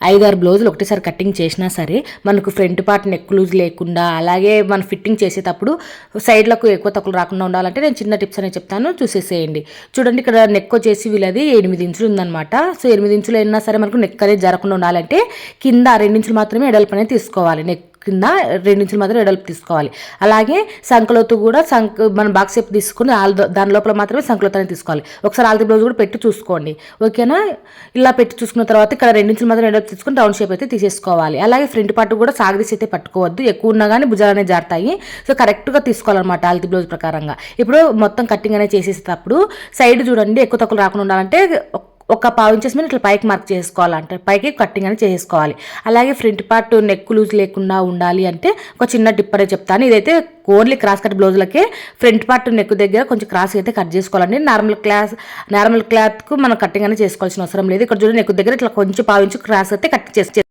5-6 బ్లౌజులు ఒకటేసారి కటింగ్ చేసినా సరే మనకు ఫ్రంట్ పార్ట్ నెక్ లూజ్ లేకుండా, అలాగే మనం ఫిట్టింగ్ చేసేటప్పుడు సైడ్లకు ఎక్కువ తక్కువ రాకుండా ఉండాలంటే నేను చిన్న టిప్స్ అనేది చెప్తాను, చూసేసేయండి. చూడండి, ఇక్కడ నెక్ వచ్చేసి వీళ్ళది 8 ఇంచులు ఉందన్నమాట. సో 8 ఇంచులు అయినా సరే మనకు నెక్ అనేది జరగకుండా ఉండాలంటే కింద 2 ఇంచులు మాత్రమే ఎడల్పు అనేది తీసుకోవాలి. నెక్ కింద 2 ఇంచులు మాత్రం ఎడల్పు తీసుకోవాలి. అలాగే సంకలోతు కూడా మనం బాక్స్ షేప్ తీసుకుని దాని లోపల మాత్రమే సంకలోతు అనేది తీసుకోవాలి. ఒకసారి ఆల్తి బ్లౌజ్ కూడా పెట్టి చూసుకోండి, ఓకేనా. ఇలా పెట్టి చూసుకున్న తర్వాత ఇక్కడ 2 ఇంచులు మాత్రం ఎడల్పు తీసుకుని రౌండ్ షేప్ అయితే తీసేసుకోవాలి. అలాగే ఫ్రంట్ పార్ట్ కూడా సాగదీసి అయితే పట్టుకోవద్దు, ఎక్కువ ఉన్నా కానీ భుజాలు అనేది జారుతాయి. సో కరెక్ట్గా తీసుకోవాలన్నమాట ఆల్తి బ్లౌజ్ ప్రకారంగా. ఇప్పుడు మొత్తం కటింగ్ అనేది చేసేటప్పుడు సైడ్ చూడండి, ఎక్కువ తక్కువ రాకుండా ఉండాలంటే ఒక 1/2 ఇంచెస్ మీద ఇట్లా పైకి మార్క్ చేసుకోవాలంటే పైకి కట్టింగ్ అనేది చేసుకోవాలి. అలాగే ఫ్రంట్ పార్ట్ నెక్ లూజ్ లేకుండా ఉండాలి అంటే ఒక చిన్న టిప్ అనేది చెప్తాను. ఇదైతే ఓన్లీ క్రాస్ కట్ బ్లౌజులకే ఫ్రంట్ పార్ట్ నెక్ దగ్గర కొంచెం క్రాస్ అయితే కట్ చేసుకోవాలండి. నార్మల్ క్లాత్కు మనం కట్టింగ్ అనేది చేసుకోవాల్సిన అవసరం లేదు. ఇక్కడ చూడండి, నెక్ దగ్గర ఇట్లా కొంచెం 1/2 ఇంచు క్రాస్ అయితే కట్ చేసి